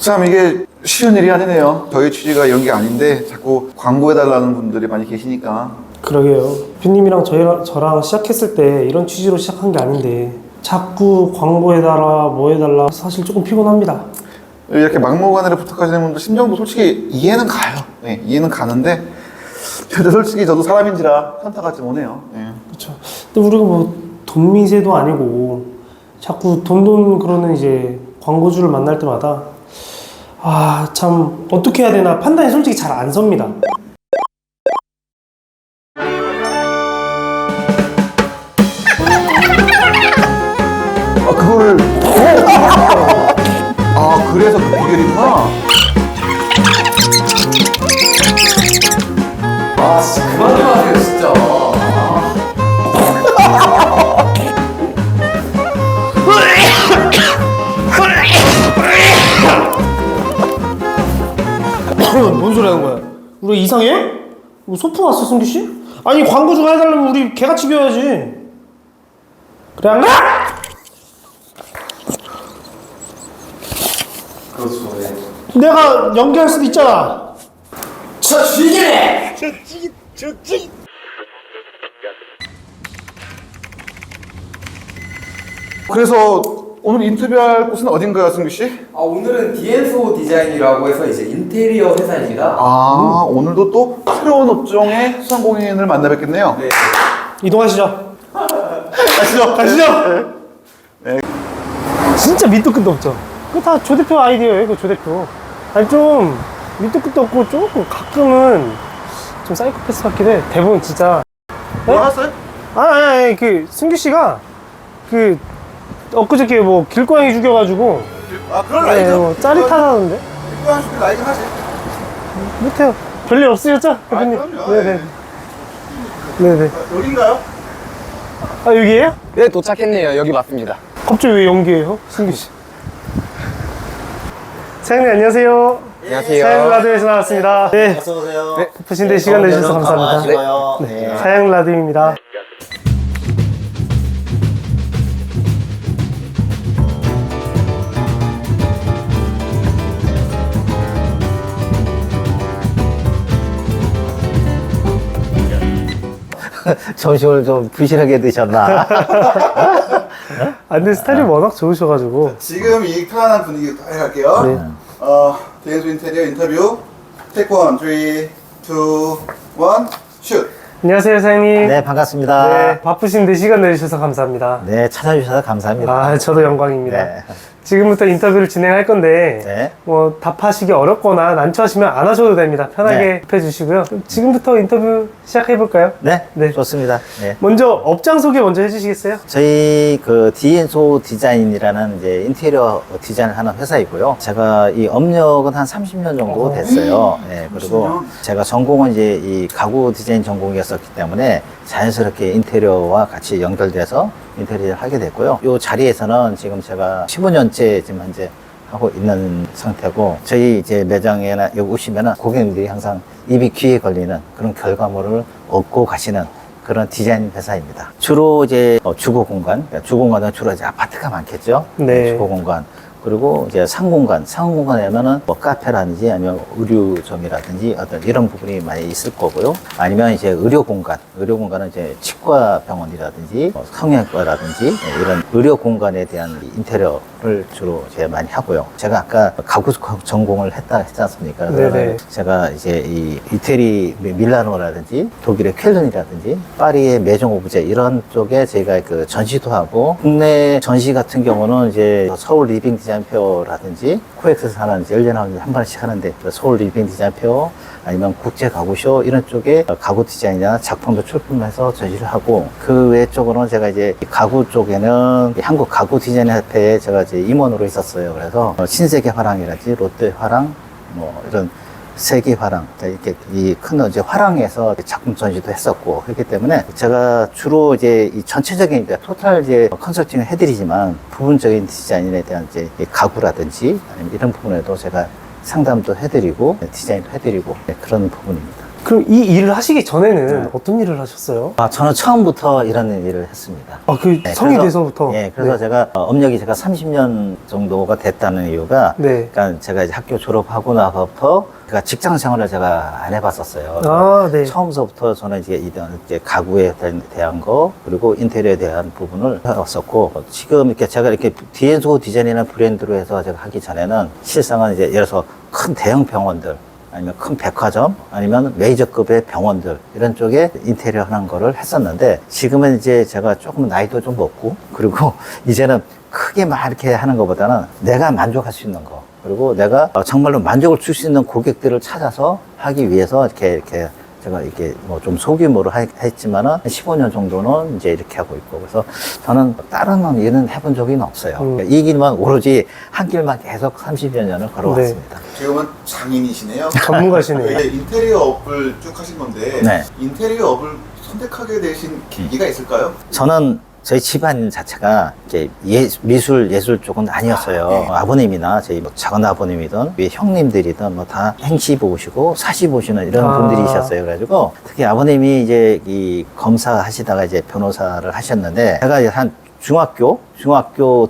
참 이게 쉬운 일이 아니네요. 저희 취지가 이런 게 아닌데 자꾸 광고해달라는 분들이 많이 계시니까. 그러게요. 대표님이랑 저랑 시작했을 때 이런 취지로 시작한 게 아닌데 자꾸 광고해달라 뭐 해달라 사실 조금 피곤합니다. 이렇게 막무가내로 부탁하시는 분들 심정도 솔직히 이해는 가요. 네, 이해는 가는데 근데 솔직히 저도 사람인지라 현타 같지 못해요. 네. 그렇죠. 근데 우리가 뭐 돈 미세도 아니고 자꾸 돈 그러는 이제 광고주를 만날 때마다 아 참 어떻게 해야 되나 판단이 솔직히 잘 안 섭니다. 아 그거를 아 그래서 그 비결이구나. 아 진짜 그만 좀 하세요 진짜. 뭔 소리 하는 거야? 우리 이상해? 뭐 소풍 왔어 승규 씨? 아니 광고주가 해달라면 우리 개같이 비워야지. 그래 안 그래? 그렇죠. 네. 내가 연기할 수도 있잖아. 저 죽이네. 그래서 오늘 인터뷰할 곳은 어딘가요, 승규 씨? 아 오늘은 디엔소 디자인이라고 해서 이제 인테리어 회사입니다. 아 오늘도 또 새로운 업종의 수상공인을 만나 뵙겠네요. 네. 이동하시죠. 가시죠. 가시죠. 진짜 밑도 끝도 없죠. 그거 다 조 대표 아이디어예요, 그 조 대표. 아니 좀 밑도 끝도 없고 조금 가끔은 좀 사이코패스 같긴 해. 대부분 진짜. 뭐 하셨어요? 아니 그 승규 씨가 그 엊그저께 뭐 길고양이 죽여가지고 아 그럴 나이죠. 뭐 짜릿하다는데. 일반식의 나이긴 하지. 못해요. 별일 없으셨죠, 대표님? 그럼요. 네네. 네네. 여긴가요? 아 여기에요? 네, 도착했네요. 여기 맞습니다. 갑자기 왜 연기해요, 승규 씨? 사장님 안녕하세요. 안녕하세요. 사양 라디오에서 나왔습니다. 네. 어서오세요. 네. 바쁘신데 시간 내주셔서 감사합니다. 네. 사양 라디오입니다. 점심을 좀 부실하게 드셨나? 아, 근데 스타일이 워낙 좋으셔가지고. 지금 이 편안한 분위기 갈게요. 네. 디엔소 인테리어 인터뷰 테이크 1, 3, 2, 1, 슛. 안녕하세요, 사장님. 네, 반갑습니다. 네, 바쁘신데 시간 내주셔서 감사합니다. 네, 찾아주셔서 감사합니다. 아, 저도 영광입니다. 네. 지금부터 인터뷰를 진행할 건데, 네. 뭐, 답하시기 어렵거나 난처하시면 안 하셔도 됩니다. 편하게 네. 해주시고요. 그럼 지금부터 인터뷰 시작해볼까요? 네, 네. 좋습니다. 네. 먼저 업장 소개 먼저 해주시겠어요? 저희 그 디엔소 디자인이라는 이제 인테리어 디자인을 하는 회사이고요. 제가 이 업력은 한 30년 정도 됐어요. 네, 그리고 30년? 제가 전공은 이제 이 가구 디자인 전공이었었기 때문에 자연스럽게 인테리어와 같이 연결돼서 인테리어를 하게 됐고요. 이 자리에서는 지금 제가 15년째 지금 현재 하고 있는 상태고, 저희 이제 매장에나 여기 오시면은 고객님들이 항상 입이 귀에 걸리는 그런 결과물을 얻고 가시는 그런 디자인 회사입니다. 주로 이제 주거 공간, 주거 공간은 주로 이제 아파트가 많겠죠. 네. 주거 공간. 그리고 이제 상공간, 상공간에는 뭐 카페라든지 아니면 의류점이라든지 어떤 이런 부분이 많이 있을 거고요. 아니면 이제 의료 공간은 이제 치과 병원이라든지 뭐 성형외과라든지 이런 의료 공간에 대한 인테리어를 주로 제가 많이 하고요. 제가 아까 가구 전공을 했지 않습니까? 네네. 제가 이제 이 이태리 밀라노라든지 독일의 쾰른이라든지 파리의 메종 오브제 이런 쪽에 제가 그 전시도 하고, 국내 전시 같은 경우는 이제 서울 리빙 디자인 페어라든지 코엑스에서 하는 이제 1년에 한 번씩 하는데 서울 리빙 디자인 페어 아니면 국제 가구쇼 이런 쪽에 가구 디자인이나 작품도 출품해서 전시를 하고, 그 외 쪽으로는 제가 이제 가구 쪽에는 한국 가구 디자인 협회에 제가 이제 임원으로 있었어요. 그래서 신세계 화랑이라든지 롯데 화랑 뭐 이런 세계 화랑, 이렇게 이 큰 이제 화랑에서 작품 전시도 했었고, 그렇기 때문에 제가 주로 이제 이 전체적인 토탈 이제 컨설팅을 해드리지만 부분적인 디자인에 대한 이제 가구라든지 아니면 이런 부분에도 제가 상담도 해드리고 디자인도 해드리고 그런 부분입니다. 그럼 이 일을 하시기 전에는 어떤 일을 하셨어요? 저는 처음부터 이런 일을 했습니다. 그 성이 그래서- 돼서부터? 예, 그래서 네. 제가 업력이 제가 30년 정도가 됐다는 이유가 네. 그러니까 제가 이제 학교 졸업하고 나서부터 제가 직장 생활을 제가 안 해봤었어요. 아, 네. 처음서부터 저는 이제 가구에 대한 거 그리고 인테리어에 대한 부분을 해왔었고 지금 이렇게 제가 이렇게 디엔소 디자인이라는 브랜드로 해서 제가 하기 전에는 실상은 이제 예를 들어서 큰 대형 병원들 아니면 큰 백화점 아니면 메이저급의 병원들 이런 쪽에 인테리어 하는 거를 했었는데 지금은 이제 제가 조금 나이도 좀 먹고 그리고 이제는 크게 막 이렇게 하는 것보다는 내가 만족할 수 있는 거 그리고 내가 정말로 만족을 줄 수 있는 고객들을 찾아서 하기 위해서 이렇게 제가 이렇게 뭐 좀 소규모로 했지만은 15년 정도는 이제 이렇게 하고 있고 그래서 저는 다른 일은 해본 적이 없어요. 이 길만 오로지 한 길만 계속 30여 년을 걸어왔습니다. 지금은 장인이시네요. 전문가시네요. 네, 인테리어 업을 쭉 하신 건데 네. 인테리어 업을 선택하게 되신 계기가 있을까요? 저는 저희 집안 자체가 이렇게 미술 예술 쪽은 아니었어요. 네. 아버님이나 저희 뭐 작은 아버님이든 위에 형님들이든 뭐 다 행시 보시고 사시 보시는 이런 아. 분들이셨어요. 그래가지고 특히 아버님이 이제 이 검사 하시다가 이제 변호사를 하셨는데 제가 이제 한 중학교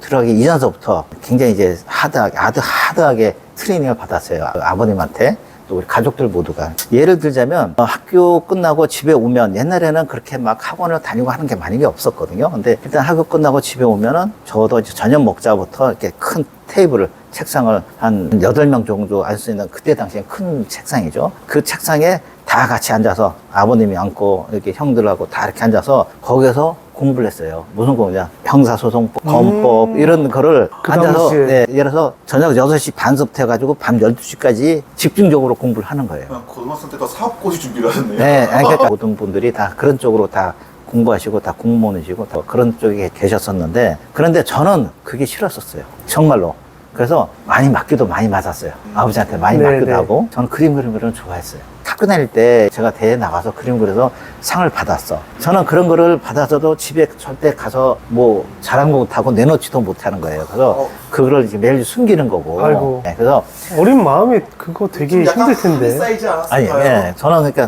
들어가기 이전서부터 굉장히 이제 하드하게 트레이닝을 받았어요. 아버님한테. 또 우리 가족들 모두가. 예를 들자면 학교 끝나고 집에 오면 옛날에는 그렇게 막 학원을 다니고 하는 게 많은 게 없었거든요. 근데 일단 학교 끝나고 집에 오면은 저도 이제 저녁 먹자부터 이렇게 큰 테이블을 책상을 한 8명 정도 앉을 수 있는 그때 당시에 큰 책상이죠. 그 책상에 다 같이 앉아서 아버님이 앉고 이렇게 형들하고 다 이렇게 앉아서 거기서 공부를 했어요. 무슨 공부냐? 형사소송법, 검법 이런 거를 그 앉아서 당시에. 네, 예를 들어서 저녁 6시 반부터 해가지고 밤 12시까지 집중적으로 공부를 하는 거예요. 고등학생 때도 사업고시 준비를 하셨네요. 네, 아니, 그러니까 모든 분들이 다 그런 쪽으로 다 공부하시고 다 공무원이시고 다 그런 쪽에 계셨었는데 그런데 저는 그게 싫었었어요. 정말로. 그래서 많이 맞기도 많이 맞았어요. 아버지한테 많이 네, 맞기도 네. 하고 저는 그림 그리는 걸 좋아했어요. 학교 다닐 때 제가 대회에 나가서 그림 그려서 상을 받았어. 저는 그런 거를 받아서도 집에 절대 가서 뭐 잘한 거 못하고 내놓지도 못하는 거예요. 그래서 그거를 이제 매일 숨기는 거고. 아이고. 네, 그래서 어린 마음에 그거 되게 약간 힘들 텐데. 한이 쌓이지 아니, 않았을까요? 예.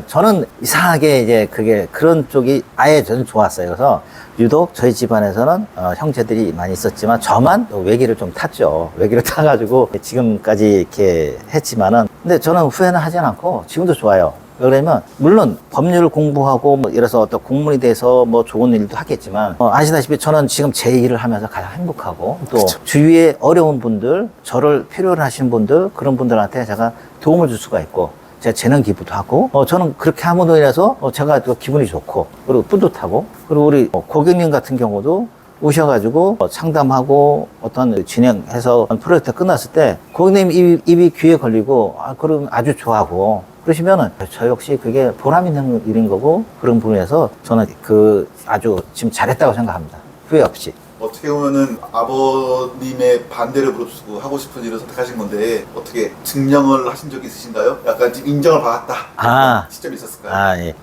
저는 이상하게 이제 그게 그런 쪽이 아예 저는 좋았어요. 그래서 유독 저희 집안에서는 형제들이 많이 있었지만 저만 또 외기를 좀 탔죠. 외기를 타가지고 지금까지 이렇게 했지만은 근데 저는 후회는 하진 않고 지금도 좋아요. 그러면 물론 법률을 공부하고 뭐 이래서 어떤 공무원이 돼서 뭐 좋은 일도 하겠지만 아시다시피 저는 지금 제 일을 하면서 가장 행복하고 또 주위에 어려운 분들 저를 필요로 하시는 분들 그런 분들한테 제가 도움을 줄 수가 있고 제가 재능 기부도 하고 저는 그렇게 함으로 인해서 제가 또 기분이 좋고 그리고 뿌듯하고 그리고 우리 고객님 같은 경우도 오셔가지고 상담하고 어떤 진행해서 프로젝트 끝났을 때 고객님 입이 귀에 걸리고 그럼 아주 좋아하고 그러시면은 저 역시 그게 보람 있는 일인 거고 그런 부분에서 저는 아주 지금 잘했다고 생각합니다. 후회 없이. 어떻게 보면은 아버님의 반대를 무릅쓰고 하고 싶은 일을 선택하신 건데 어떻게 증명을 하신 적이 있으신가요? 약간 지금 인정을 받았다. 시점이 있었을까요? 예.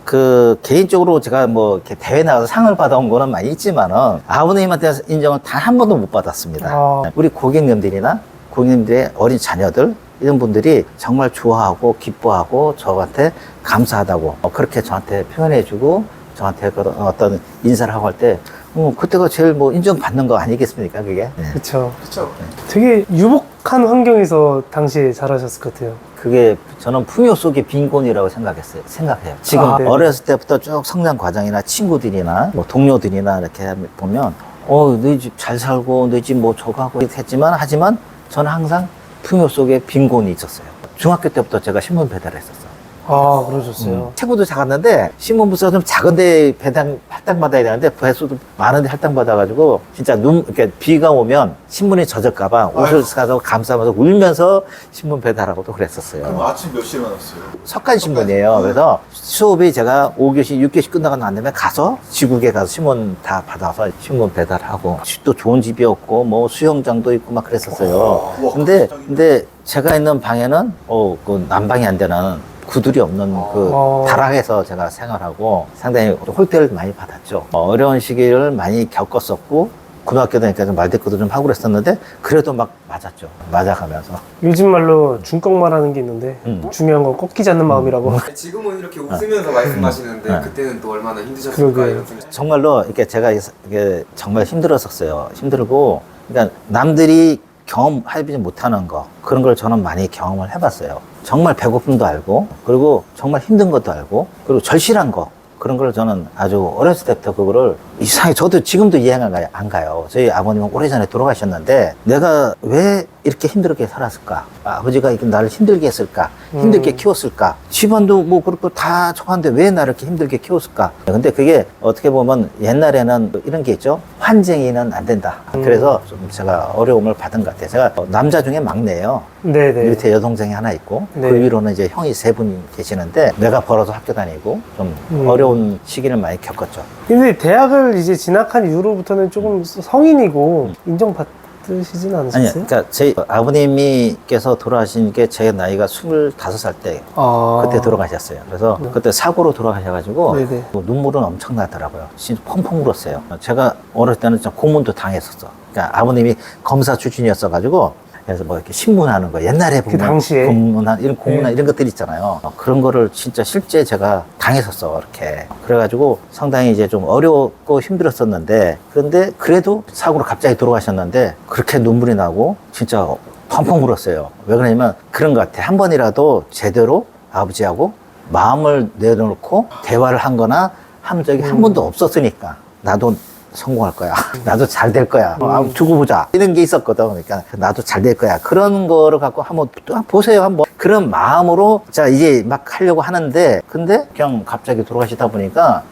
개인적으로 제가 뭐 이렇게 대회 나가서 상을 받아온 거는 많이 있지만은 아버님한테 인정을 단 한 번도 못 받았습니다. 우리 고객님들의 어린 자녀들 이런 분들이 정말 좋아하고 기뻐하고 저한테 감사하다고 그렇게 저한테 표현해주고 저한테 어떤 인사를 하고 할 때 그때가 제일 뭐 인정받는 거 아니겠습니까 그게? 네. 그렇죠. 그렇죠. 되게 유복한 환경에서 당시에 자라셨을 것 같아요. 그게 저는 풍요 속의 빈곤이라고 생각해요. 지금 네. 어렸을 때부터 쭉 성장 과정이나 친구들이나 뭐 동료들이나 이렇게 보면 너희 집 잘 살고 너희 집 뭐 저거 하고 하지만 저는 항상 풍요 속에 빈곤이 있었어요. 중학교 때부터 제가 신문 배달을 했었어요. 그러셨어요. 체구도 작았는데 신문부서가 좀 작은데 할당받아야 되는데 배수도 많은데 할당받아가지고 진짜 이렇게 비가 오면 신문이 젖을까봐 옷을 사서 감싸면서 울면서 신문 배달하고도 그랬었어요. 그럼 아침 몇 시에 일어났어요? 석간신문이에요. 그래서 수업이 제가 5교시, 6교시 끝나고 난 다음에 가서 지국에 가서 신문 다 받아서 신문 배달하고 집도 좋은 집이었고 뭐 수영장도 있고 막 그랬었어요. 와, 근데 제가 있는 방에는 그 난방이 안 되는 구들이 없는 다락에서 제가 생활하고 상당히 홀대를 많이 받았죠. 어려운 시기를 많이 겪었었고 고등학교 다니까 좀 말대꾸도 좀 하고 그랬었는데 그래도 막 맞았죠. 맞아가면서. 요즘 말로 중꺾말하는 게 있는데 중요한 건 꺾이지 않는 마음이라고. 지금은 이렇게 웃으면서 말씀하시는데 그때는 또 얼마나 힘드셨을까 그러게요. 이런 생각. 정말로 이렇게 제가 이게 정말 힘들었었어요. 힘들고, 그러니까 남들이 경험하지 못하는 거, 그런 걸 저는 많이 경험을 해봤어요. 정말 배고픔도 알고, 그리고 정말 힘든 것도 알고, 그리고 절실한 거, 그런 걸 저는 아주 어렸을 때부터 그거를 이상하게 저도 지금도 이해가 안 가요. 저희 아버님은 오래전에 돌아가셨는데 내가 왜 이렇게 힘들게 살았을까? 아버지가 이렇게 나를 힘들게 했을까? 힘들게 키웠을까? 집안도 뭐 그렇고 다 좋았는데 왜 나를 이렇게 힘들게 키웠을까? 근데 그게 어떻게 보면 옛날에는 이런 게 있죠. 환쟁이는 안 된다. 그래서 좀 제가 어려움을 받은 것 같아요. 제가 남자 중에 막내예요. 네네. 밑에 여동생이 하나 있고 네. 그 위로는 이제 형이 3분이 계시는데 내가 벌어서 학교 다니고 좀 어려운 시기를 많이 겪었죠. 근데 대학을 이제 진학한 이후로부터는 조금 성인이고 인정받으시진 아니, 않으셨어요? 그러니까 제 아버님께서 돌아가신 게 제 나이가 25살 때 아. 그때 돌아가셨어요. 그래서 그때 사고로 돌아가셔가지고 네네. 눈물은 엄청 나더라고요. 진짜 펑펑 울었어요. 제가 어릴 때는 진짜 고문도 당했었어. 그러니까 아버님이 검사 출신이었어가지고 그래서 뭐 이렇게 신문하는 거 옛날에 보면 당시에? 공문한 네. 이런 것들 있잖아요. 그런 거를 진짜 실제 제가 당했었어. 이렇게 그래가지고 상당히 이제 좀 어렵고 힘들었었는데 그런데 그래도 사고로 갑자기 돌아가셨는데 그렇게 눈물이 나고 진짜 펑펑 울었어요. 왜 그러냐면 그런 것 같아. 한 번이라도 제대로 아버지하고 마음을 내려놓고 대화를 한 거나 한 적이 한 번도 없었으니까 나도 성공할 거야. 나도 잘 될 거야. 두고 보자. 이런 게 있었거든. 그러니까 나도 잘 될 거야. 그런 거를 갖고 한번 또 보세요. 한번. 그런 마음으로 자 이제 막 하려고 하는데 근데 그냥 갑자기 돌아가시다 보니까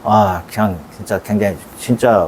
그냥 진짜 굉장히 진짜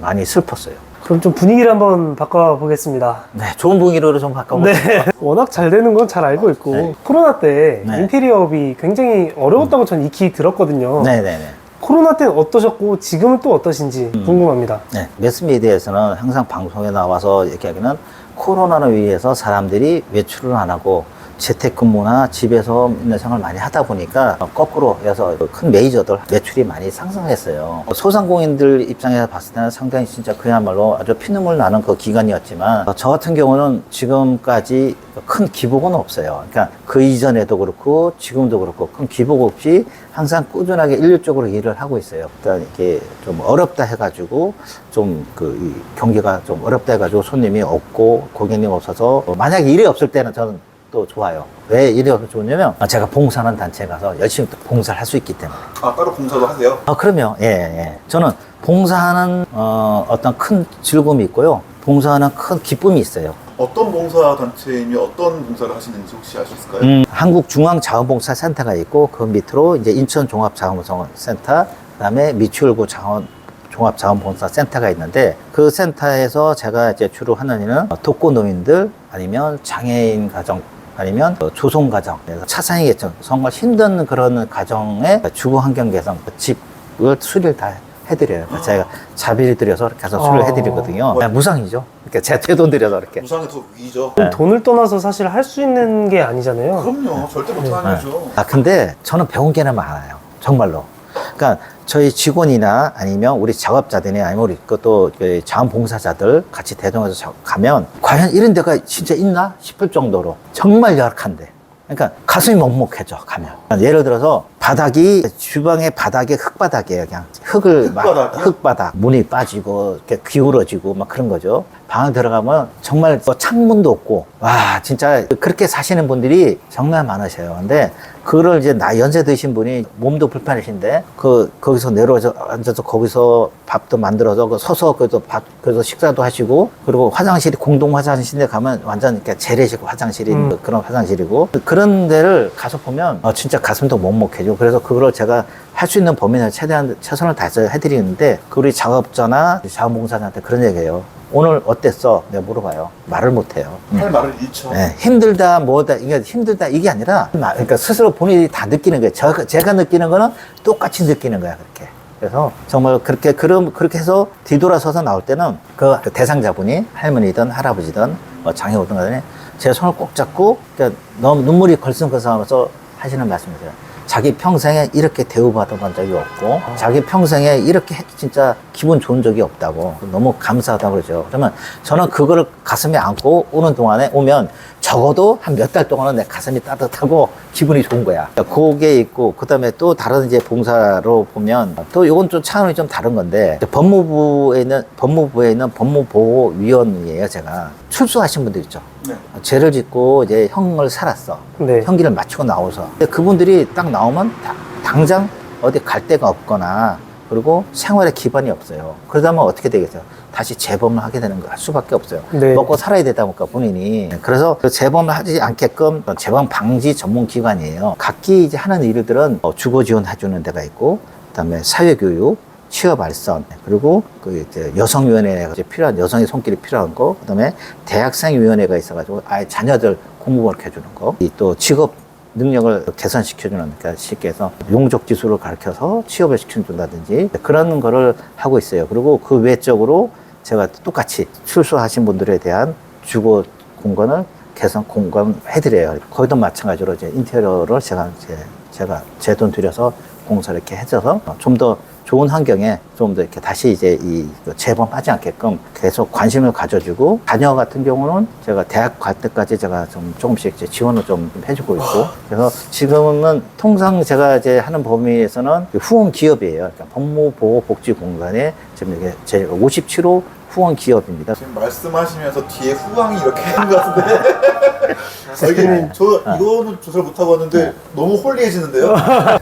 많이 슬펐어요. 그럼 좀 분위기를 한번 바꿔보겠습니다. 네, 좋은 분위기로 좀 바꿔보세요. 네. 워낙 잘 되는 건 잘 알고 있고 네. 코로나 때 네. 인테리어업이 굉장히 어려웠다고 저는 익히 들었거든요. 네네네. 코로나 때는 어떠셨고 지금은 또 어떠신지 궁금합니다. 네, 매스미디어에서는 항상 방송에 나와서 얘기하기는 코로나를 위해서 사람들이 외출을 안 하고 재택근무나 집에서 있는 생활을 많이 하다 보니까 거꾸로 해서 큰 메이저들 매출이 많이 상승했어요. 소상공인들 입장에서 봤을 때는 상당히 진짜 그야말로 아주 피눈물 나는 그 기간이었지만 저 같은 경우는 지금까지 큰 기복은 없어요. 그러니까 그 이전에도 그렇고 지금도 그렇고 큰 기복 없이 항상 꾸준하게 일률적으로 일을 하고 있어요. 일단 이게 좀 어렵다 해가지고 좀 이 경기가 좀 어렵다 해가지고 손님이 없고 고객님 없어서 만약에 일이 없을 때는 저는 또 좋아요. 왜 일이 없어서 좋냐면 제가 봉사하는 단체에 가서 열심히 또 봉사를 할 수 있기 때문에. 따로 봉사도 하세요? 그럼요. 예. 저는 봉사하는 어떤 큰 즐거움이 있고요. 봉사하는 큰 기쁨이 있어요. 어떤 봉사 단체이며 어떤 봉사를 하시는지 혹시 아실 수 있을까요? 한국중앙자원봉사센터가 있고 그 밑으로 이제 인천종합자원봉사센터, 그다음에 미추홀구 종합자원봉사센터가 있는데 그 센터에서 제가 이제 주로 하는 일은 독거노인들 아니면 장애인 가정 아니면 조성 가정, 차상위 계층 정말 힘든 그런 가정의 주거 환경 개선, 집을 수리를 다 해드려요. 제가 자비를 들여서 이렇게 해서 수리를 해드리거든요. 무상이죠. 이렇게 제 돈 들여서 이렇게. 무상의 더 위죠. 돈을 떠나서 사실 할 수 있는 게 아니잖아요. 그럼요. 절대 못하는 거죠. 근데 저는 배운 게 많아요. 정말로. 그러니까 저희 직원이나 아니면 우리 작업자들이 아니면 우리 또 자원봉사자들 같이 대동해서 가면 과연 이런 데가 진짜 있나 싶을 정도로 정말 열악한데. 그러니까 가슴이 먹먹해져 가면. 예를 들어서 바닥이 주방의 바닥이 흙바닥이에요. 그냥 흙바닥 문이 빠지고 이렇게 기울어지고 막 그런 거죠. 방에 들어가면 정말 창문도 없고 와 진짜 그렇게 사시는 분들이 정말 많으셔요. 근데 그걸 이제 연세 드신 분이 몸도 불편하신데 거기서 내려와서 앉아서 거기서 밥도 만들어서 서서 그래서 식사도 하시고 그리고 화장실이 공동 화장실에 가면 완전 이렇게 재래식 화장실이 그런 화장실이고 그런 데를 가서 보면 진짜 가슴도 먹먹해지고 그래서 그걸 제가 할 수 있는 범위 내에 최대한 최선을 다해서 해드리는데 우리 작업자나 자원봉사자한테 그런 얘기해요. 오늘 어땠어? 내가 물어봐요. 말을 못해요. 할 말을 잃죠. 네, 힘들다, 이게 힘들다, 이게 아니라, 그러니까 스스로 본인이 다 느끼는 거예요. 제가 느끼는 거는 똑같이 느끼는 거야, 그렇게. 그래서 정말 그렇게 해서 뒤돌아서서 나올 때는 그 대상자분이 할머니든 할아버지든 장애우든 간에 제 손을 꼭 잡고, 그러니까 너무 눈물이 걸성걸성하면서 하시는 말씀이세요. 자기 평생에 이렇게 대우받아 본 적이 없고 자기 평생에 이렇게 진짜 기분 좋은 적이 없다고 너무 감사하다고 그러죠. 그러면 저는 그거를 가슴에 안고 오는 동안에 오면 적어도 한 몇 달 동안은 내 가슴이 따뜻하고 기분이 좋은 거야. 그게 있고 그다음에 또 다른 이제 봉사로 보면 또 이건 좀 차원이 좀 다른 건데 법무부에 있는 법무보호위원이에요. 제가 출소하신 분들 있죠. 네. 죄를 짓고 이제 형을 살았어. 네. 형기를 마치고 나와서. 근데 그분들이 딱 나오면 당장 어디 갈 데가 없거나 그리고 생활에 기반이 없어요. 그러다면 어떻게 되겠어요? 다시 재범을 하게 되는 거 할 수밖에 없어요. 네. 먹고 살아야 되다 보니까 본인이. 그래서 그 재범을 하지 않게끔 재범 방지 전문 기관이에요. 각기 이제 하는 일들은 주거 지원 해주는 데가 있고, 그다음에 사회교육, 취업 알선, 그리고 그 이제 여성위원회가 이제 필요한 여성의 손길이 필요한 거, 그다음에 대학생위원회가 있어가지고 아예 자녀들 공부를 해주는 거, 이 또 직업 능력을 개선시켜주는, 그러니까 쉽게 해서 용적 지수를 가르쳐서 취업을 시켜준다든지 그런 거를 하고 있어요. 그리고 그 외적으로 제가 똑같이 출소하신 분들에 대한 주거 공간을 개선 공간해드려요. 거기도 마찬가지로 이제 인테리어를 제가 제 돈 들여서 공사를 이렇게 해줘서 좀 더 좋은 환경에 좀 더 이렇게 다시 이제 이 재범하지 않게끔 계속 관심을 가져주고, 자녀 같은 경우는 제가 대학 갈 때까지 제가 좀 조금씩 이제 지원을 좀 해주고 있고, 그래서 지금은 통상 제가 이제 하는 범위에서는 후원 기업이에요. 그러니까 법무보호복지공단에 지금 이게 제 57호 후원 기업입니다. 지금 말씀하시면서 뒤에 후광이 이렇게 하는 것 같은데 이거는 조사를 못하고 왔는데 너무 홀리해지는데요?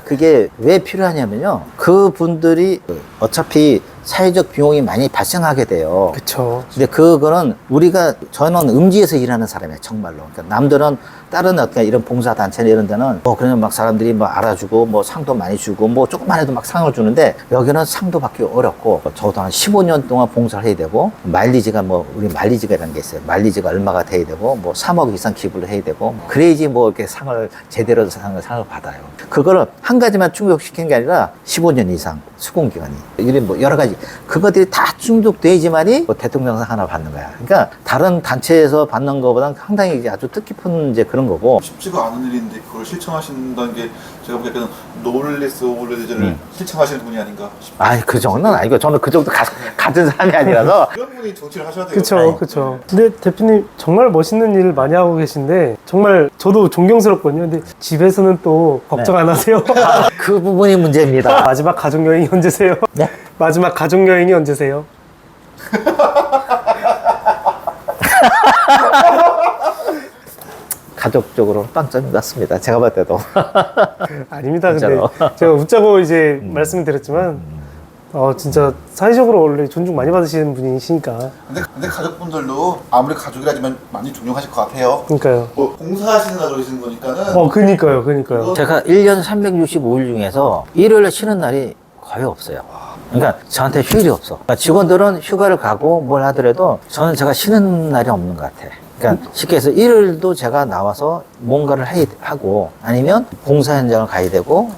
그게 왜 필요하냐면요. 그분들이 어차피 사회적 비용이 많이 발생하게 돼요. 그쵸. 근데 저는 음지에서 일하는 사람이에요, 정말로. 그러니까 남들은 다른 어떤 이런 봉사단체나 이런 데는 그냥 막 사람들이 알아주고 상도 많이 주고 조금만 해도 막 상을 주는데, 여기는 상도 받기 어렵고, 저도 한 15년 동안 봉사를 해야 되고, 마일리지가 우리 마일리지가라는 게 있어요. 마일리지가 얼마가 돼야 되고, 3억 이상 기부를 해야 되고, 그래야지 이렇게 상을 제대로 상을 받아요. 그거를 한 가지만 충족시키는 게 아니라 15년 이상 수공기간이 이런 여러 가지 그것들이 다 충족돼야지만이 대통령상 하나 받는 거야. 그러니까 다른 단체에서 받는 것보다는 상당히 이제 아주 뜻깊은 이제 그런 거고. 쉽지가 않은 일인데 그걸 실천하신다는 게 제가 보기에는 노블레스 오블레드제를 실천하시는 분이 아닌가 싶어요. 아이, 그 정도는 아니고, 저는 그 정도 가진 사람이 아니라서. 이런 분이 정치를 하셔야 돼요. 그쵸, 그쵸. 근데 대표님 정말 멋있는 일을 많이 하고 계신데, 정말 저도 존경스럽거든요. 근데 집에서는 또 걱정 안 하세요? 그 부분이 문제입니다. 마지막 가족여행이 언제세요? 네? 마지막 가족여행이 언제세요? 가족적으로 빵점이 났습니다. 제가 봤을 때도. 아닙니다. 근데 진짜로. 제가 웃자고 이제 말씀을 드렸지만, 진짜 사회적으로 원래 존중 많이 받으시는 분이시니까. 근데 가족분들도 아무리 가족이라지만 많이 존경하실 것 같아요. 그러니까요. 봉사하시느라 그러시는 거니까는. 그니까요. 제가 1년 365일 중에서 일요일에 쉬는 날이 거의 없어요. 그러니까 저한테 휴일이 없어. 그러니까 직원들은 휴가를 가고 뭘 하더라도 제가 쉬는 날이 없는 것 같아. 그러니까 쉽게 해서 일요일도 제가 나와서 뭔가를 하고 아니면 봉사 현장을 가야 되고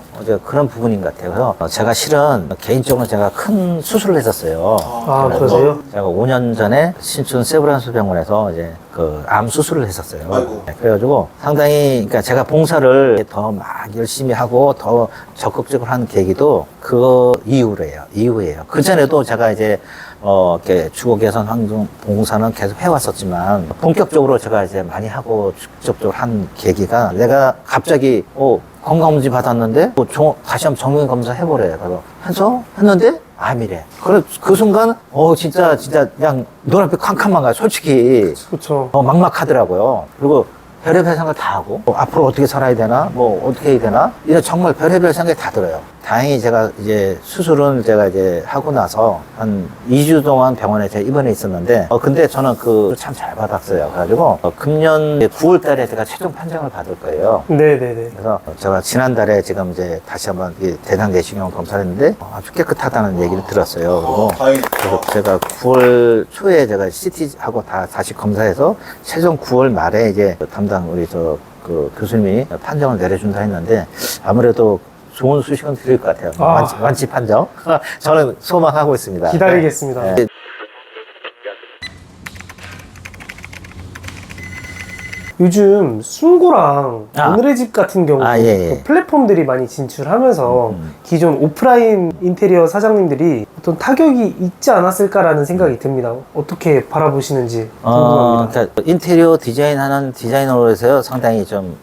그런 부분인 것 같아요. 그래서 제가 실은 개인적으로 제가 큰 수술을 했었어요. 아, 그러세요? 제가 5년 전에 신촌 세브란스 병원에서 이제 그 암 수술을 했었어요. 아이고. 네, 그래가지고 상당히, 그러니까 제가 봉사를 더 막 열심히 하고 더 적극적으로 하는 계기도 그 이후예요. 그 전에도 제가 이제 이렇게 주거 개선 환경 봉사는 계속 해왔었지만, 본격적으로 제가 이제 많이 하고 직접적으로 한 계기가, 내가 갑자기 건강검진 받았는데 다시 한번 정밀검사 해보래요. 그래서 했는데 암이래. 그 순간 진짜 그냥 눈앞이 캄캄한 거야, 솔직히. 그쵸. 막막하더라고요. 그리고 별의별 생각 다 하고, 앞으로 어떻게 살아야 되나, 어떻게 해야 되나, 이런 정말 별의별 생각이 다 들어요. 다행히 제가 이제 수술은 제가 이제 하고 나서 한 2주 동안 병원에 제가 입원해 있었는데, 근데 저는 참 잘 받았어요. 그래가지고, 금년 9월 달에 제가 최종 판정을 받을 거예요. 네네네. 그래서 제가 지난달에 지금 이제 다시 한번 대장 내시경 검사를 했는데, 아주 깨끗하다는 얘기를 들었어요. 그리고 다행이다. 그래서 제가 9월 초에 제가 CT하고 다시 검사해서 최종 9월 말에 이제 담당 우리 교수님이 판정을 내려준다 했는데, 아무래도 좋은 소식은 드릴 것 같아요. 완치 판정. 저는 소망하고 있습니다. 기다리겠습니다. 네. 요즘 순고랑 아. 오늘의 집 같은 경우 아, 예, 예. 플랫폼들이 많이 진출하면서 기존 오프라인 인테리어 사장님들이 어떤 타격이 있지 않았을까라는 생각이 듭니다. 어떻게 바라보시는지 궁금합니다. 그러니까 인테리어 디자인하는 디자이너로서요 상당히 좀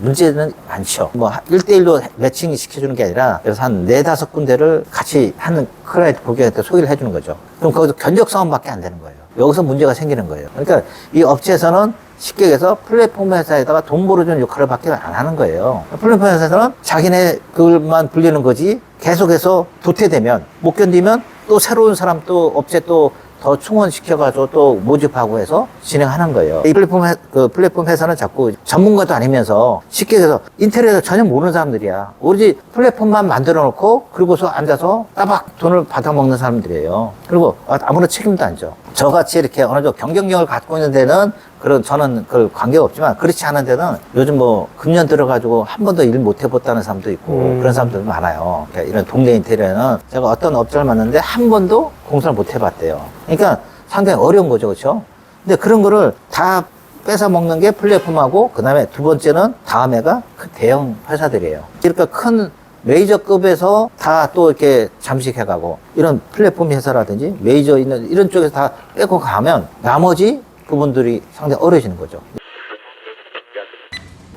문제는 많죠. 뭐 1대1로 매칭 시켜주는 게 아니라 그래서 한 4-5군데를 같이 하는 클라이언트 고객한테 소개를 해주는 거죠. 그럼 거기서 견적 싸움밖에 안 되는 거예요. 여기서 문제가 생기는 거예요. 그러니까 이 업체에서는 쉽게 얘기해서 플랫폼 회사에다가 돈 벌어주는 역할을 밖에 안 하는 거예요. 플랫폼 회사에서는 자기네 그걸만 불리는 거지 계속해서 도태되면 못 견디면 또 새로운 사람 또 업체 또 더 충원시켜가지고 또 모집하고 해서 진행하는 거예요. 이 플랫폼 회사는 자꾸 전문가도 아니면서 쉽게 해서 인테리어를 전혀 모르는 사람들이야. 오로지 플랫폼만 만들어 놓고 그리고서 앉아서 따박 돈을 받아먹는 사람들이에요. 그리고 아무런 책임도 안 져. 저같이 이렇게 어느 정도 경쟁력을 갖고 있는 데는 저는 그 관계가 없지만 그렇지 않은 데는 요즘 뭐 금년 들어가지고 한 번도 일 못 해봤다는 사람도 있고 그런 사람들도 많아요. 그러니까 이런 동네 인테리어는 제가 어떤 업자를 만났는데 한 번도 공사를 못 해봤대요. 그러니까 상당히 어려운 거죠, 그렇죠? 근데 그런 거를 다 뺏어 먹는 게 플랫폼하고 그 다음에 두 번째는 다음 해가 그 대형 회사들이에요. 그러니까 큰 메이저급에서 다 또 이렇게 잠식해가고 이런 플랫폼 회사라든지 메이저 있는 이런 쪽에서 다 빼고 가면 나머지 부분들이 상당히 어려워지는 거죠.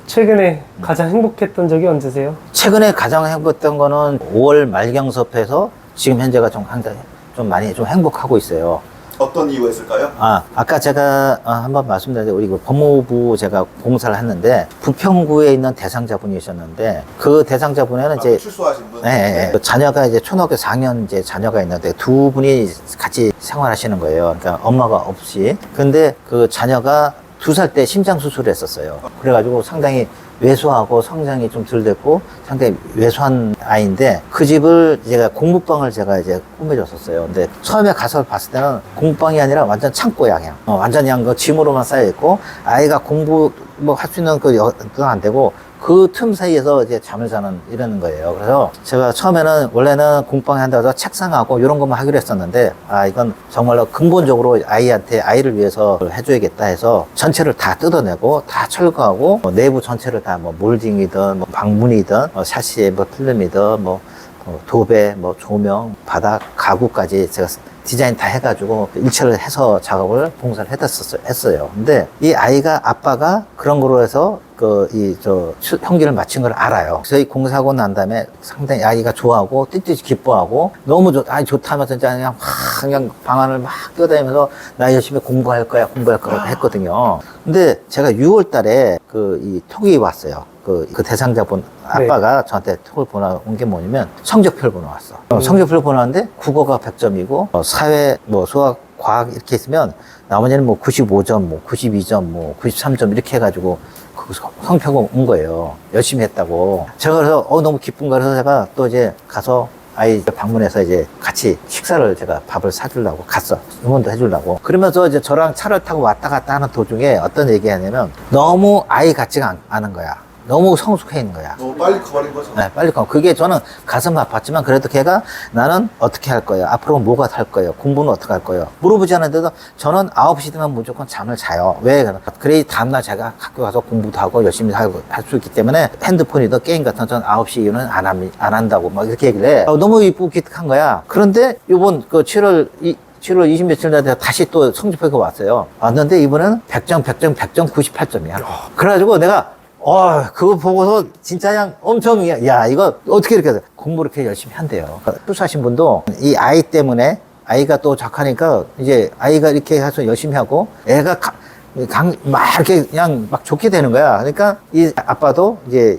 최근에 가장 행복했던 적이 언제세요? 최근에 가장 행복했던 거는 5월 말경섭해서 지금 현재가 좀 상당히 좀 많이 좀 행복하고 있어요. 어떤 이유가 있을까요? 아까 제가 한번 말씀드렸는데 우리 그 법무부 제가 공사를 했는데 부평구에 있는 대상자분이셨는데 그 대상자분에는 이제 출소하신 분. 네, 네. 자녀가 이제 초등학교 4학년 이제 자녀가 있는데 두 분이 같이 생활하시는 거예요. 그러니까 엄마가 없이. 근데 그 자녀가 2살 때 심장 수술을 했었어요. 그래가지고 상당히 왜소하고 성장이 좀 덜 됐고 상당히 왜소한 아이인데 그 집을 제가 공부방을 제가 이제 꾸며줬었어요. 근데 처음에 가서 봤을 때는 공부방이 아니라 완전 창고야 그냥. 완전 그냥 그 짐으로만 쌓여있고 아이가 공부 뭐 할 수 있는 그건 안 되고 그 틈 사이에서 이제 잠을 자는 이러는 거예요. 그래서 제가 처음에는 원래는 공방에 한다고 책상하고 이런 것만 하기로 했었는데 이건 정말로 근본적으로 아이를 위해서 해줘야겠다 해서 전체를 다 뜯어내고 다 철거하고 내부 전체를 다 뭐 몰딩이든 뭐 방문이든 샤시에 뭐 필름이든 뭐 도배 뭐 조명 바닥 가구까지 제가 디자인 다 해가지고 일체를 해서 작업을 봉사를 했어요. 근데 이 아이가 아빠가 그런 거로 해서 형기를 마친 걸 알아요. 그래서 이 공사하고 난 다음에 상당히 아이가 좋아하고 띠띠 기뻐하고 너무 좋다면서 그냥 방안을 막 뛰어다니면서 나 열심히 공부할 거야 했거든요. 근데 제가 6월 달에 이 톡이 왔어요. 그 대상자분 아빠가 저한테 톡을 보내온 게 뭐냐면 성적표를 보내왔어. 성적표를 보내왔는데 국어가 100점이고 사회 뭐 수학 과학 이렇게 있으면 나머지는 뭐 95점 뭐 92점 뭐 93점 이렇게 해가지고 그 성표가 온 거예요. 열심히 했다고. 제가 그래서 너무 기쁜 거라서 제가 또 이제 가서 아이 방문해서 이제 같이 식사를 제가 밥을 사주려고 갔어. 응원도 해주려고. 그러면서 이제 저랑 차를 타고 왔다 갔다 하는 도중에 어떤 얘기 하냐면 너무 아이 같지가 않은 거야. 너무 성숙해 있는 거야. 너무 빨리 커버린 거죠? 네, 빨리 커. 그게 저는 가슴 아팠지만 그래도 걔가 나는 어떻게 할 거예요? 앞으로 뭐가 할 거예요? 공부는 어떻게 할 거예요? 물어보지 않았는데도 저는 9시 되면 무조건 잠을 자요. 왜? 그래 다음날 제가 학교 가서 공부도 하고 열심히 할 수 있기 때문에 핸드폰이든 게임 같은 전 9시 이후는 안 한다고 막 이렇게 얘기를 해. 너무 이쁘고 기특한 거야. 그런데 이번 7월 20 며칠 날에 다시 또 성적표가 왔어요. 왔는데 이번에는 100점 98점이야. 그래가지고 내가 그거 보고서 진짜 그냥 엄청, 야, 이거 어떻게 이렇게 공부를 이렇게 열심히 한대요. 출소하신 분도 이 아이 때문에 아이가 또 작하니까 이제 아이가 이렇게 해서 열심히 하고 애가 막 이렇게 그냥 막 좋게 되는 거야. 그러니까 이 아빠도 이제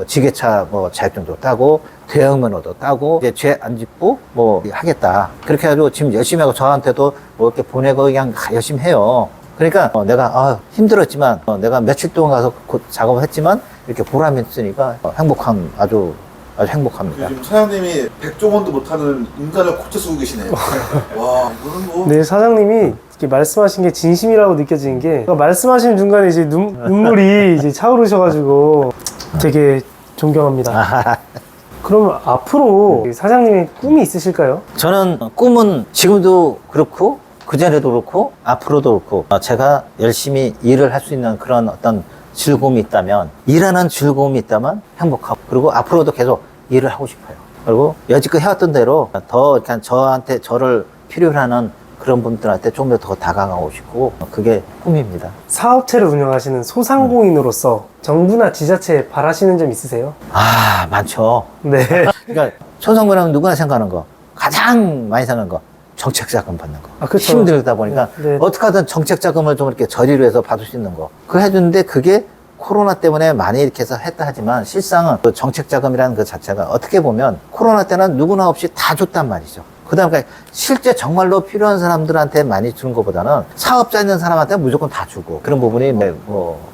지게차 뭐 자격증도 따고 대형면허도 따고 이제 죄 안 짓고 뭐 하겠다. 그렇게 해가지고 지금 열심히 하고 저한테도 뭐 이렇게 보내고 그냥 열심히 해요. 그러니까 내가 힘들었지만 내가 며칠 동안 가서 작업을 했지만 이렇게 보람이 있으니까 아주 행복합니다. 요즘 사장님이 백종원도 못하는 인간을 고쳐 쓰고 계시네요. 와, 이거는 뭐. 네, 사장님이 이렇게 말씀하신 게 진심이라고 느껴지는 게 말씀하시는 중간에 이제 눈물이 이제 차오르셔가지고 되게 존경합니다. 그럼 앞으로 사장님의 꿈이 있으실까요? 저는 꿈은 지금도 그렇고 그전에도 그렇고 앞으로도 그렇고 제가 열심히 일을 할 수 있는 그런 어떤 즐거움이 있다면, 일하는 즐거움이 있다면 행복하고, 그리고 앞으로도 계속 일을 하고 싶어요. 그리고 여지껏 해왔던 대로 더 그냥 저를 필요로 하는 그런 분들한테 좀 더 다가가고 싶고, 그게 꿈입니다. 사업체를 운영하시는 소상공인으로서 정부나 지자체에 바라시는 점 있으세요? 아, 많죠. 네. 그러니까 소상공인은 누구나 생각하는 거, 가장 많이 생각하는 거, 정책 자금 받는 거. 아, 그쵸. 힘들다 보니까 네. 어떻게 하든 정책 자금을 좀 이렇게 저리로 해서 받을 수 있는 거. 그거 해주는데 그게 코로나 때문에 많이 이렇게 해서 했다 하지만 실상은 그 정책 자금이라는 그 자체가 어떻게 보면 코로나 때는 누구나 없이 다 줬단 말이죠. 그 다음에 실제 정말로 필요한 사람들한테 많이 주는 것보다는 사업자 있는 사람한테 무조건 다 주고 그런 부분이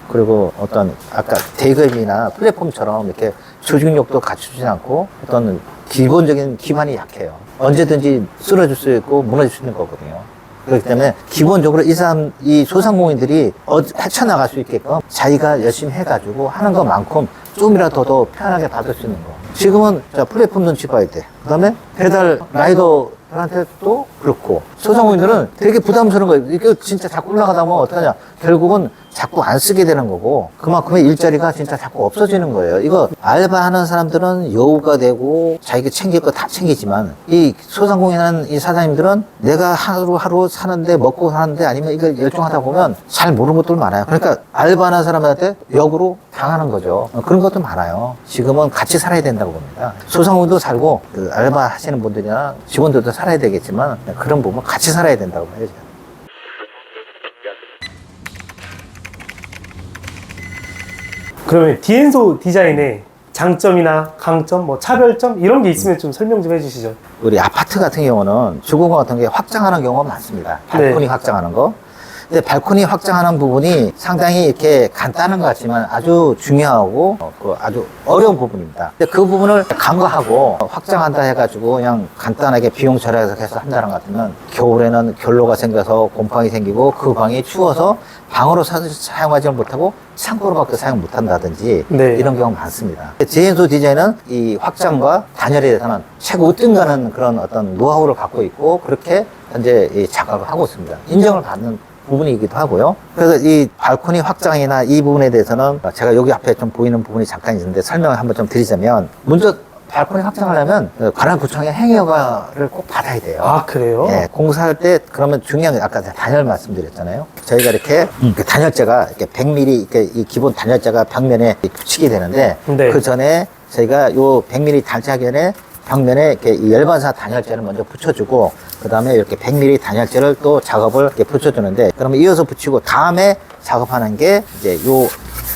그리고 어떤 아까 대기업이나 플랫폼처럼 이렇게 조직력도 갖추지 않고 어떤 기본적인 기반이 약해요. 언제든지 쓰러질 수 있고 무너질 수 있는 거거든요. 그렇기 때문에 기본적으로 이 소상공인들이 헤쳐나갈 수 있게끔 자기가 열심히 해가지고 하는 것만큼 좀이라도 더 편하게 받을 수 있는 거. 지금은 플랫폼 눈치 봐야 돼. 그 다음에 배달 라이더한테 또 그렇고 소상공인들은 되게 부담스러운 거예요. 이거 진짜 자꾸 올라가다 보면 어떡하냐. 결국은 자꾸 안 쓰게 되는 거고 그만큼의 일자리가 진짜 자꾸 없어지는 거예요. 이거 알바하는 사람들은 여우가 되고 자기가 챙길 거 다 챙기지만 이 소상공인하는 이 사장님들은 내가 하루하루 사는데 먹고 사는데 아니면 이거 열중하다 보면 잘 모르는 것들 많아요. 그러니까 알바하는 사람한테 역으로 당하는 거죠. 그런 것도 많아요. 지금은 같이 살아야 된다고 봅니다. 소상공인도 살고 그 알바 하시는 분들이나 직원들도 살아야 되겠지만 그런 부분 같이 살아야 된다고 봐야죠. 그러면 디엔소 디자인의 장점이나 강점, 뭐 차별점 이런 게 있으면 좀 설명 좀 해주시죠. 우리 아파트 같은 경우는 주거공 같은 게 확장하는 경우가 많습니다. 발코니 네. 확장하는 거. 근데 발코니 확장하는 부분이 상당히 이렇게 간단한 것 같지만 아주 중요하고 아주 어려운 부분입니다. 근데 그 부분을 간과하고 확장한다 해가지고 그냥 간단하게 비용 절약해서 한다는 것 같으면 겨울에는 결로가 생겨서 곰팡이 생기고 그 방이 추워서 방으로 사용하지 못하고 창고로밖에 사용 못한다든지 네. 이런 경우가 많습니다. 디엔소 디자인은 이 확장과 단열에 대해서는 최고 으뜸가는 그런 어떤 노하우를 갖고 있고 그렇게 현재 이 작업을 하고 있습니다. 인정을 받는 부분이기도 하고요. 그래서 이 발코니 확장이나 이 부분에 대해서는 제가 여기 앞에 좀 보이는 부분이 잠깐 있는데 설명을 한번 좀 드리자면 먼저 발코니 확장하려면 관할구청의 행여가를 꼭 받아야 돼요. 아, 그래요? 예, 공사할 때 그러면 중요한 게 아까 단열 말씀드렸잖아요. 저희가 이렇게 단열재가 이렇게 100mm 이렇게 이 기본 단열재가 벽면에 붙이게 되는데 네. 그 전에 저희가 요 100mm 단열재 전에 벽면에 이렇게 이 열반사 단열재를 먼저 붙여주고 그 다음에 이렇게 100mm 단열재를 또 작업을 이렇게 붙여주는데 그러면 이어서 붙이고 다음에 작업하는 게 이제 요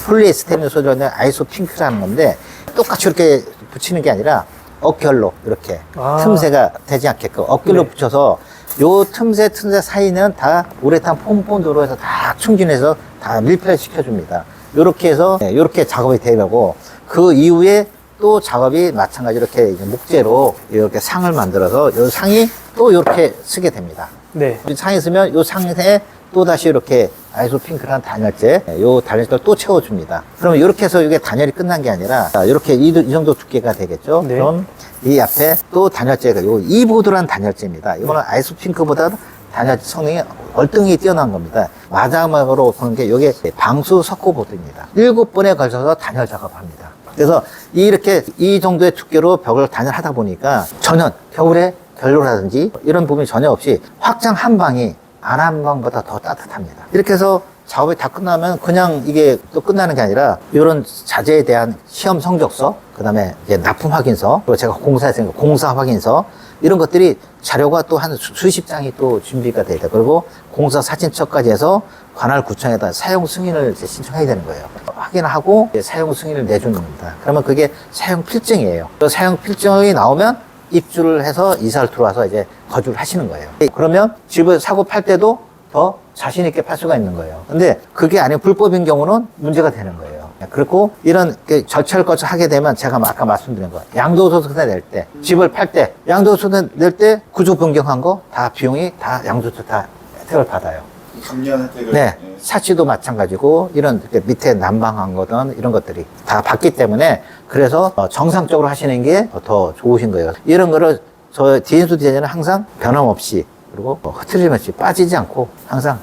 폴리에스테린 소재는 아이소 핑크라는 건데 똑같이 이렇게 붙이는 게 아니라 어결로 이렇게 틈새가 되지 않게끔 어결로 네. 붙여서 요 틈새 사이는 다 우레탄 폼본드로 해서 다 충진해서 다 밀폐를 시켜줍니다. 요렇게 해서 요렇게 작업이 되고 그 이후에 또 작업이 마찬가지로 이렇게 이제 목재로 이렇게 상을 만들어서 요 상이 또 이렇게 쓰게 됩니다. 네. 상이 쓰면 요 상에 또 다시 이렇게 아이소 핑크라는 단열재, 요 단열재를 또 채워줍니다. 그러면 이렇게 해서 이게 단열이 끝난 게 아니라 이렇게 이 정도 두께가 되겠죠. 네. 그럼 이 앞에 또 단열재가 요 이보드라는 단열재입니다. 이거는 아이소 핑크보다 단열재 성능이 월등히 뛰어난 겁니다. 마지막으로 보는 게 이게 방수 석고 보드입니다. 7번에 걸쳐서 단열 작업합니다. 그래서 이렇게 이 정도의 두께로 벽을 단열하다 보니까 전혀 겨울에 결로라든지 이런 부분이 전혀 없이 확장 한 방이 안 한 방보다 더 따뜻합니다. 이렇게 해서 작업이 다 끝나면 그냥 이게 또 끝나는 게 아니라 이런 자재에 대한 시험 성적서, 그 다음에 이제 납품 확인서, 그리고 제가 공사했으니까 공사 확인서 이런 것들이 자료가 또 한 수십 장이 또 준비가 돼야 돼요. 그리고 공사 사진첩까지 해서 관할구청에다 사용 승인을 이제 신청해야 되는 거예요. 확인하고 사용 승인을 내주는 겁니다. 그러면 그게 사용 필증이에요. 그 사용 필증이 나오면 입주를 해서 이사를 들어와서 이제 거주를 하시는 거예요. 그러면 집을 사고 팔 때도 더 자신 있게 팔 수가 있는 거예요. 근데 그게 아니고 불법인 경우는 문제가 되는 거예요. 그리고 이런 절차를 거쳐 하게 되면 제가 아까 말씀드린 거 양도소득세 낼 때, 집을 팔 때, 양도소득세 낼 때 구조 변경한 거 다 비용이 다 양도소득 다 혜택을 받아요. 감면 혜택을. 네. 사치도 마찬가지고 이런 밑에 난방한 거든 이런 것들이 다 받기 때문에 그래서 정상적으로 하시는 게 더 좋으신 거예요. 이런 거를 저 디엔소 디자인은 항상 변함없이 그리고 흐트림 없이 빠지지 않고 항상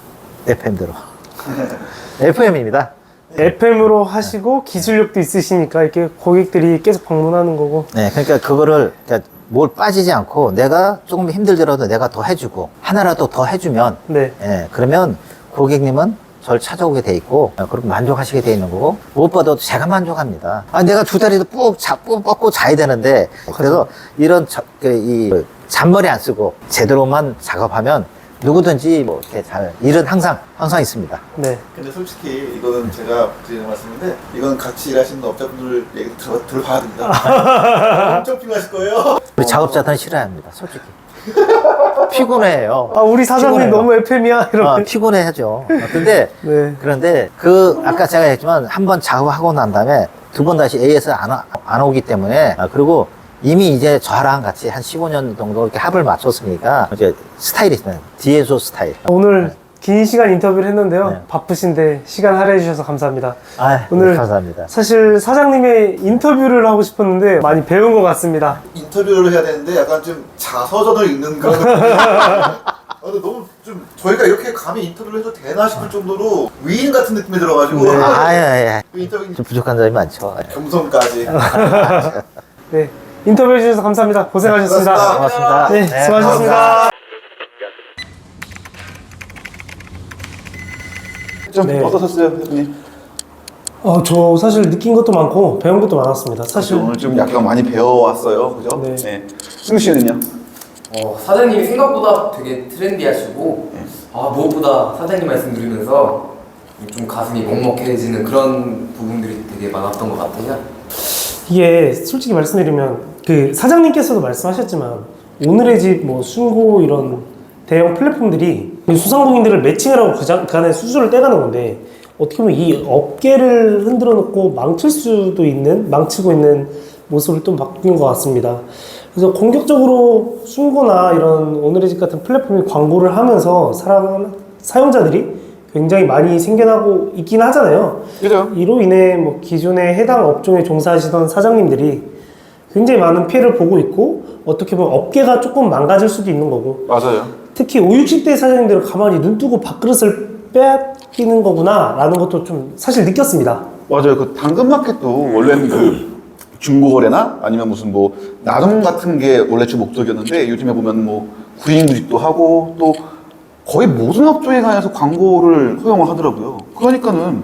FM대로 FM입니다. FM으로 하시고 기술력도 있으시니까 이렇게 고객들이 계속 방문하는 거고. 네, 그러니까 그거를 그러니까 뭘 빠지지 않고 내가 조금 힘들더라도 내가 더 해주고 하나라도 더 해주면 네. 예, 그러면 고객님은 저를 찾아오게 돼 있고 그리고 만족하시게 돼 있는 거고 무엇보다도 제가 만족합니다. 아, 내가 두 다리도 꾹 뻗고 자야 되는데 그래서 이런 이 잔머리 안 쓰고 제대로만 작업하면 누구든지 뭐 이렇게 잘 일은 항상 있습니다. 네. 근데 솔직히 이거는 제가 드리는 말씀인데 이건 같이 일하시는 업자분들 얘기 들어봐야 됩니다. 엄청 피곤하실 거예요. 우리 작업자들은 싫어합니다. 솔직히 피곤해요. 아, 우리 사장님 피곤해요. 너무 FM이야 이러면. 피곤해하죠. 근데 네. 그런데 아까 제가 했지만 한 번 작업하고 난 다음에 두 번 다시 AS 안 오기 때문에 그리고 이미 이제 저랑 같이 한 15년 정도 이렇게 합을 맞췄으니까 이제 스타일이 있어요. 디에소 스타일. 오늘 긴 시간 인터뷰를 했는데요. 네. 바쁘신데 시간 할애해 주셔서 감사합니다. 오늘 감사합니다. 사실 사장님의 인터뷰를 하고 싶었는데 많이 배운 것 같습니다. 인터뷰를 해야 되는데 약간 좀 자서전을 읽는 그런 근데 너무 좀 저희가 이렇게 감히 인터뷰를 해도 되나 싶을 정도로 위인 같은 느낌이 들어가지고 예. 그 인터뷰 좀 부족한 점이 많죠. 겸손까지. 네. 인터뷰해 주셔서 감사합니다. 고생하셨습니다. 고맙습니다. 네, 수고하셨습니다. 좀 네. 어떠셨어요, 대표님? 저 사실 느낀 것도 많고 배운 것도 많았습니다. 사실 오늘 좀 약간 많이 배워왔어요, 그죠? 네. 승우 씨는요? 사장님이 생각보다 되게 트렌디하시고 무엇보다 사장님 말씀 들으면서 좀 가슴이 먹먹해지는 그런 부분들이 되게 많았던 것 같아요. 이게 솔직히 말씀드리면 그 사장님께서도 말씀하셨지만 오늘의 집 뭐 순고 이런 대형 플랫폼들이 소상공인들을 매칭을 하고 그 안에 수수료를 떼가는 건데 어떻게 보면 이 업계를 흔들어 놓고 망치고 있는 모습을 또 바뀐 것 같습니다. 그래서 공격적으로 순고나 이런 오늘의 집 같은 플랫폼이 광고를 하면서 사용자들이 굉장히 많이 생겨나고 있긴 하잖아요. 그죠? 이로 인해 뭐 기존에 해당 업종에 종사하시던 사장님들이 굉장히 많은 피해를 보고 있고 어떻게 보면 업계가 조금 망가질 수도 있는 거고 맞아요. 특히 50, 60대 사장님들은 가만히 눈 뜨고 밥그릇을 빼앗기는 거구나 라는 것도 좀 사실 느꼈습니다. 맞아요. 그 당근마켓도 원래는 그 중고거래나 아니면 무슨 뭐 나눔 같은 게 원래 주 목적이었는데 요즘에 보면 뭐 구인구직도 하고 또 거의 모든 업종에 관해서 광고를 허용을 하더라고요. 그러니까는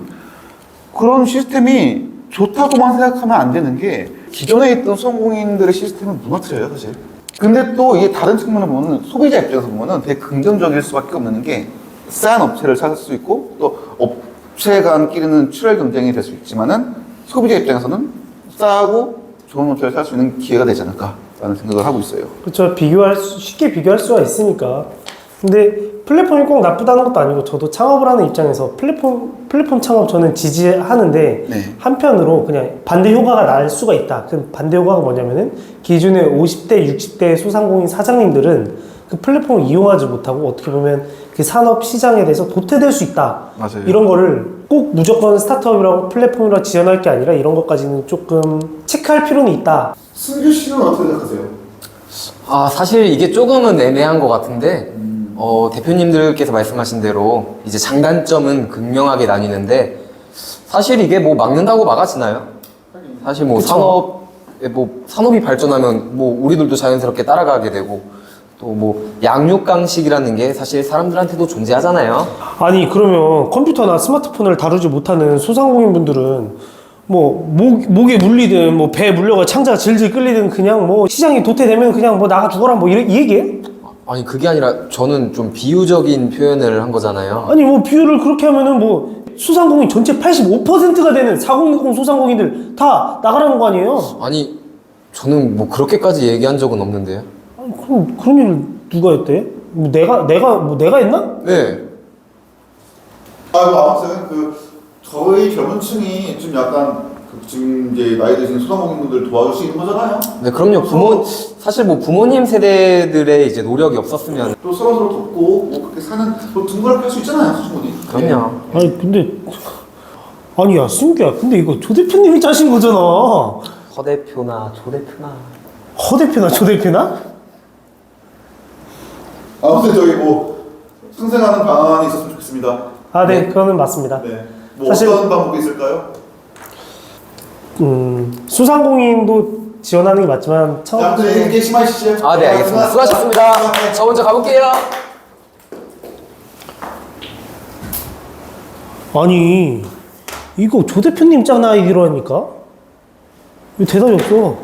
그런 시스템이 좋다고만 생각하면 안 되는 게 기존에 있던 소상공인들의 시스템은 무너뜨려요, 사실. 근데 또 이게 다른 측면을 보면 소비자 입장에서 보면은 되게 긍정적일 수밖에 없는 게 싼 업체를 찾을 수 있고 또 업체 간끼리는 출혈 경쟁이 될 수 있지만은 소비자 입장에서는 싸고 좋은 업체를 살 수 있는 기회가 되지 않을까라는 생각을 하고 있어요. 그렇죠. 쉽게 비교할 수가 있으니까. 근데 플랫폼이 꼭 나쁘다는 것도 아니고 저도 창업을 하는 입장에서 플랫폼 창업 저는 지지하는데 네. 한편으로 그냥 반대 효과가 날 수가 있다. 그 반대 효과가 뭐냐면은 기존의 50대, 60대 소상공인 사장님들은 그 플랫폼을 이용하지 못하고 어떻게 보면 그 산업 시장에 대해서 도태될 수 있다. 맞아요. 이런 거를 꼭 무조건 스타트업이라고 플랫폼이라고 지원할 게 아니라 이런 것까지는 조금 체크할 필요는 있다. 승규 씨는 어떻게 생각하세요? 사실 이게 조금은 애매한 것 같은데 대표님들께서 말씀하신 대로 이제 장단점은 극명하게 나뉘는데 사실 이게 뭐 막는다고 막아지나요? 사실 뭐 그쵸. 산업이 발전하면 뭐 우리들도 자연스럽게 따라가게 되고 또 뭐 양육강식이라는 게 사실 사람들한테도 존재하잖아요. 아니 그러면 컴퓨터나 스마트폰을 다루지 못하는 소상공인 분들은 뭐 목에 물리든 뭐 배에 물려가 창자가 질질 끌리든 그냥 뭐 시장이 도태되면 그냥 뭐 나가 죽어라 뭐 이 얘기예요? 아니 그게 아니라 저는 좀 비유적인 표현을 한 거잖아요. 아니 뭐 비율을 그렇게 하면은 뭐 소상공인 전체 85%가 되는 4060 소상공인들 다 나가라는 거 아니에요? 아니 저는 뭐 그렇게까지 얘기한 적은 없는데요. 아니 그럼 그런 일을 누가 했대? 뭐 내가 했나? 네. 아무튼 저희 젊은층이 좀 약간 지금 이제 나이 드신 소상공인분들 도와줄 수 있는 거잖아요. 네, 그럼요. 사실 뭐 부모님 세대들의 이제 노력이 없었으면. 또 서로 돕고 뭐 그렇게 사는 뭐 둥그렇게 할 수 있잖아요, 충분히. 그럼요. 아니 근데 아니 야 승규야 근데 이거 조 대표님이 짜신 거잖아. 허 대표나 조 대표나. 허 대표나 조 대표나? 아무튼 저희 뭐 승생하는 방안이 있었으면 좋겠습니다. 네, 그거는 맞습니다. 네. 뭐 사실- 어떤 방법이 있을까요? 수상공인도 지원하는 게 맞지만 아무튼 이렇게 심하시죠? 아, 네, 알겠습니다. 수고하셨습니다. 저 먼저 가볼게요. 아니 이거 조 대표님 짠 아이디로 하니까 왜 대답이 없어?